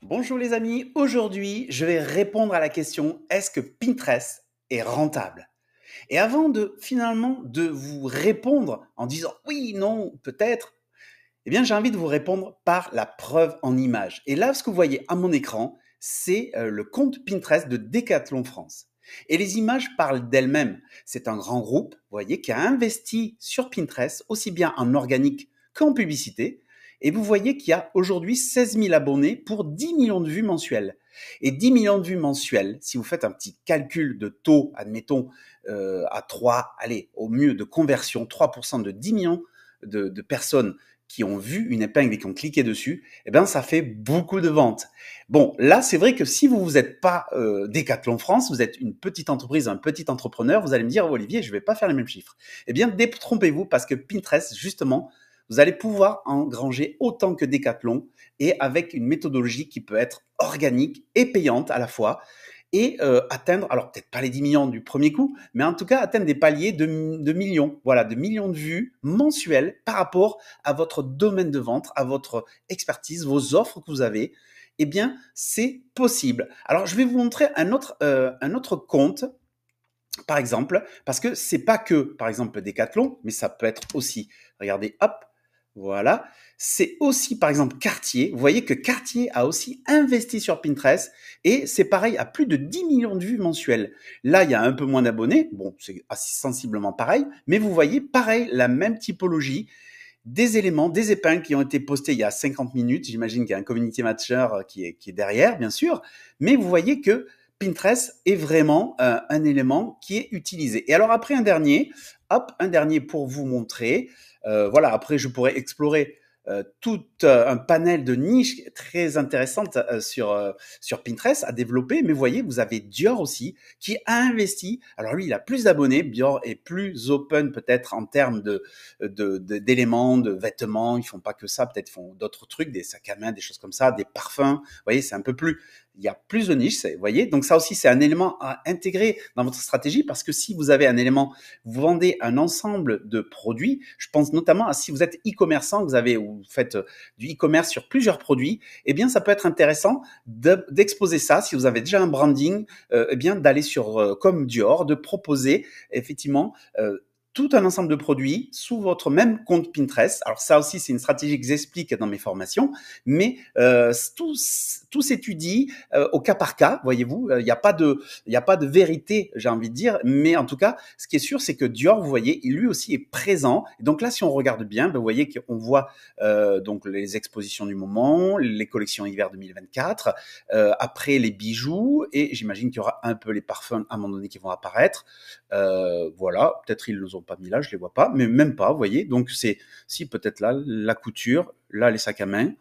Bonjour les amis, aujourd'hui je vais répondre à la question est-ce que Pinterest est rentable? Et avant de finalement de vous répondre en disant oui, non, peut-être, eh bien j'ai envie de vous répondre par la preuve en image. Et là, ce que vous voyez à mon écran, c'est le compte Pinterest de Decathlon France. Et les images parlent d'elles-mêmes. C'est un grand groupe, vous voyez, qui a investi sur Pinterest, aussi bien en organique qu'en publicité. Et vous voyez qu'il y a aujourd'hui 16 000 abonnés pour 10 millions de vues mensuelles. Et 10 millions de vues mensuelles, si vous faites un petit calcul de taux, admettons, à 3, allez, au mieux de conversion, 3% de 10 millions de personnes qui ont vu une épingle et qui ont cliqué dessus, eh ben ça fait beaucoup de ventes. Bon, là, c'est vrai que si vous n'êtes pas Decathlon France, vous êtes une petite entreprise, un petit entrepreneur, vous allez me dire, oh, Olivier, je ne vais pas faire les mêmes chiffres. Eh bien, détrompez-vous parce que Pinterest, justement, vous allez pouvoir engranger autant que Decathlon et avec une méthodologie qui peut être organique et payante à la fois et atteindre, alors peut-être pas les 10 millions du premier coup, mais en tout cas atteindre des paliers de millions, voilà, de millions de vues mensuelles par rapport à votre domaine de vente, à votre expertise, vos offres que vous avez. Eh bien, c'est possible. Alors, je vais vous montrer un autre compte, par exemple, parce que c'est pas que, par exemple, Decathlon, mais ça peut être aussi, regardez, hop, voilà, c'est aussi, par exemple, Cartier. Vous voyez que Cartier a aussi investi sur Pinterest et c'est pareil, à plus de 10 millions de vues mensuelles. Là, il y a un peu moins d'abonnés, bon, c'est assez sensiblement pareil, mais vous voyez, pareil, la même typologie, des éléments, des épingles qui ont été postés il y a 50 minutes. J'imagine qu'il y a un community manager qui est derrière, bien sûr, mais vous voyez que Pinterest est vraiment un élément qui est utilisé. Et alors après un dernier, hop, un dernier pour vous montrer. Voilà, après je pourrais explorer tout un panel de niches très intéressantes sur Pinterest à développer. Mais vous voyez, vous avez Dior aussi qui a investi. Alors lui, il a plus d'abonnés. Dior est plus open peut-être en termes d'éléments, de vêtements. Ils font pas que ça. Peut-être ils font d'autres trucs, des sacs à main, des choses comme ça, des parfums. Vous voyez, c'est un peu plus il y a plus de niches, vous voyez. Donc ça aussi, c'est un élément à intégrer dans votre stratégie parce que si vous avez un élément, vous vendez un ensemble de produits. Je pense notamment à si vous êtes e-commerçant, vous faites du e-commerce sur plusieurs produits, eh bien ça peut être intéressant d'exposer ça. Si vous avez déjà un branding, eh bien d'aller sur comme Dior, de proposer effectivement tout un ensemble de produits sous votre même compte Pinterest. Alors ça aussi, c'est une stratégie que j'explique dans mes formations, mais tout s'étudie au cas par cas, voyez-vous. Il n'y a pas de vérité, j'ai envie de dire, mais en tout cas, ce qui est sûr, c'est que Dior, vous voyez, lui aussi est présent. Et donc là, si on regarde bien, vous voyez qu'on voit donc les expositions du moment, les collections hiver 2024, après les bijoux, et j'imagine qu'il y aura un peu les parfums à un moment donné qui vont apparaître. Voilà, peut-être ils ne les ont pas mis là, je les vois pas, mais même pas, vous voyez. Donc c'est si peut-être là la couture, là les sacs à main,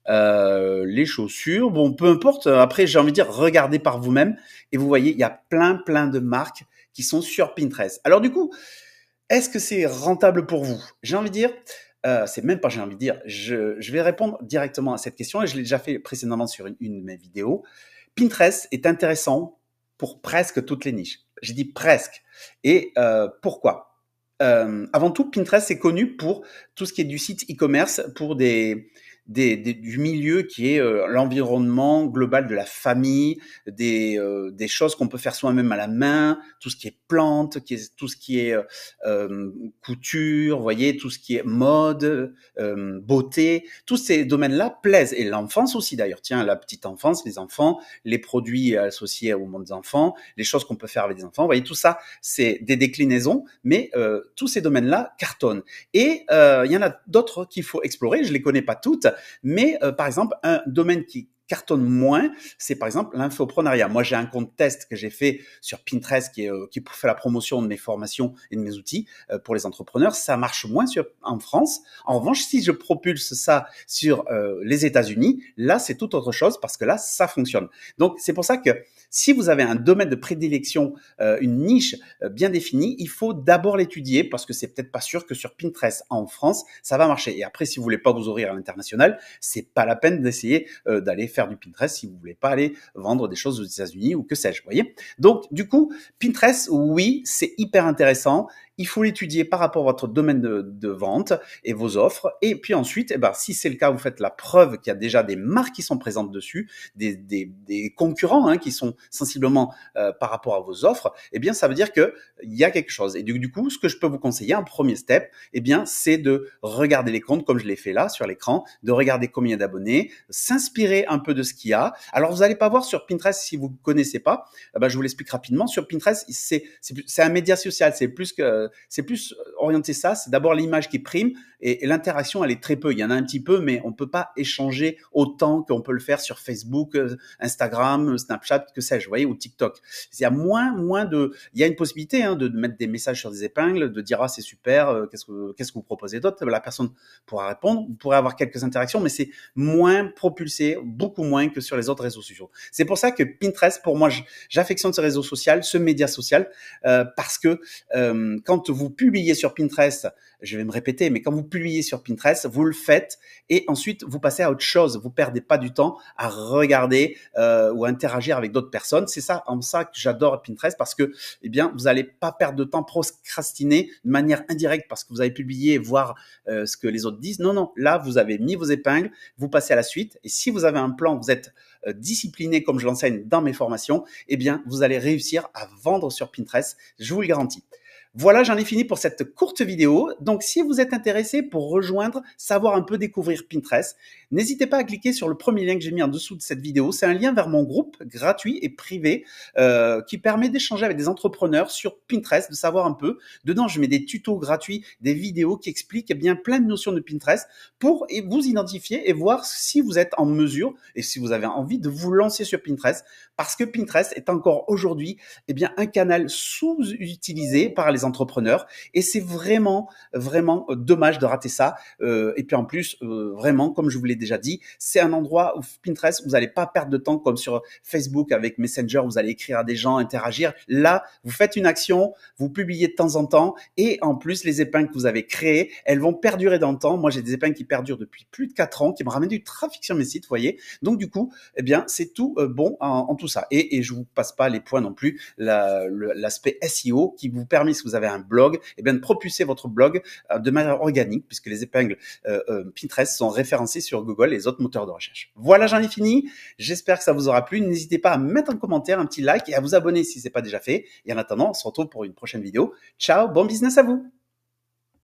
les chaussures, bon peu importe. Après j'ai envie de dire regardez par vous-même et vous voyez il y a plein de marques qui sont sur Pinterest. Alors du coup, est-ce que c'est rentable pour vous? J'ai envie de dire c'est même pas j'ai envie de dire, je vais répondre directement à cette question et je l'ai déjà fait précédemment sur une de mes vidéos. Pinterest est intéressant pour presque toutes les niches. J'ai dit presque. Et pourquoi? Avant tout, Pinterest est connu pour tout ce qui est du site e-commerce, pour du milieu qui est l'environnement global de la famille, des choses qu'on peut faire soi-même à la main, tout ce qui est plantes, tout ce qui est couture, vous voyez, tout ce qui est mode, beauté, tous ces domaines-là plaisent. Et l'enfance aussi d'ailleurs, tiens, la petite enfance, les enfants, les produits associés au monde des enfants, les choses qu'on peut faire avec des enfants, vous voyez, tout ça, c'est des déclinaisons, mais tous ces domaines-là cartonnent. Et il y en a d'autres qu'il faut explorer, je les connais pas toutes, mais par exemple, un domaine qui cartonne moins, c'est par exemple l'infoprenariat. Moi, j'ai un compte test que j'ai fait sur Pinterest qui fait la promotion de mes formations et de mes outils pour les entrepreneurs. Ça marche moins en France. En revanche, si je propulse ça sur les États-Unis, là, c'est tout autre chose parce que là, ça fonctionne. Donc, c'est pour ça que si vous avez un domaine de prédilection, une niche bien définie, il faut d'abord l'étudier parce que c'est peut-être pas sûr que sur Pinterest en France, ça va marcher. Et après, si vous voulez pas vous ouvrir à l'international, c'est pas la peine d'essayer d'aller faire du Pinterest si vous voulez pas aller vendre des choses aux États-Unis ou que sais-je, vous voyez. Donc, du coup, Pinterest, oui, c'est hyper intéressant il faut l'étudier par rapport à votre domaine de vente et vos offres. Et puis ensuite, si c'est le cas, vous faites la preuve qu'il y a déjà des marques qui sont présentes dessus, des concurrents qui sont sensiblement par rapport à vos offres. Eh bien, ça veut dire qu'il y a quelque chose. Et du coup, ce que je peux vous conseiller, un premier step, c'est de regarder les comptes comme je l'ai fait là sur l'écran, de regarder combien d'abonnés, s'inspirer un peu de ce qu'il y a. Alors, vous n'allez pas voir sur Pinterest si vous ne connaissez pas. Je vous l'explique rapidement. Sur Pinterest, c'est un média social. C'est plus orienté ça. C'est d'abord l'image qui prime et l'interaction, elle est très peu. Il y en a un petit peu, mais on peut pas échanger autant qu'on peut le faire sur Facebook, Instagram, Snapchat, que sais-je, vous voyez, ou TikTok. Il y a il y a une possibilité de mettre des messages sur des épingles, de dire c'est super, qu'est-ce que vous proposez d'autre. La personne pourra répondre, vous pourrez avoir quelques interactions, mais c'est moins propulsé, beaucoup moins que sur les autres réseaux sociaux. C'est pour ça que Pinterest, pour moi, j'affectionne ce réseau social, ce média social, parce que quand vous publiez sur Pinterest, je vais me répéter, mais quand vous publiez sur Pinterest, vous le faites et ensuite vous passez à autre chose. Vous perdez pas du temps à regarder ou interagir avec d'autres personnes. C'est ça, en ça que j'adore Pinterest, parce que vous n'allez pas perdre de temps, procrastiner de manière indirecte parce que vous avez publié et voir ce que les autres disent. Non, là vous avez mis vos épingles, vous passez à la suite. Et si vous avez un plan, vous êtes discipliné comme je l'enseigne dans mes formations, vous allez réussir à vendre sur Pinterest. Je vous le garantis. Voilà, j'en ai fini pour cette courte vidéo. Donc, si vous êtes intéressé pour rejoindre, savoir un peu découvrir Pinterest, n'hésitez pas à cliquer sur le premier lien que j'ai mis en dessous de cette vidéo. C'est un lien vers mon groupe gratuit et privé qui permet d'échanger avec des entrepreneurs sur Pinterest, de savoir un peu. Dedans, je mets des tutos gratuits, des vidéos qui expliquent plein de notions de Pinterest pour vous identifier et voir si vous êtes en mesure et si vous avez envie de vous lancer sur Pinterest, parce que Pinterest est encore aujourd'hui un canal sous-utilisé par les entrepreneurs et c'est vraiment dommage de rater ça. Et puis en plus, vraiment, comme je vous l'ai déjà dit, c'est un endroit où Pinterest, vous n'allez pas perdre de temps comme sur Facebook avec Messenger, vous allez écrire à des gens, interagir. Là, vous faites une action, vous publiez de temps en temps et en plus, les épingles que vous avez créées, elles vont perdurer dans le temps. Moi, j'ai des épingles qui perdurent depuis plus de 4 ans, qui me ramènent du trafic sur mes sites, vous voyez. Donc du coup, c'est tout bon en tout ça. Et je vous passe pas les points non plus, l'aspect SEO qui vous permet, si vous avez un blog, de propulser votre blog de manière organique, puisque les épingles Pinterest sont référencées sur Google et les autres moteurs de recherche. Voilà, j'en ai fini. J'espère que ça vous aura plu. N'hésitez pas à mettre un commentaire, un petit like et à vous abonner si ce n'est pas déjà fait. Et en attendant, on se retrouve pour une prochaine vidéo. Ciao, bon business à vous!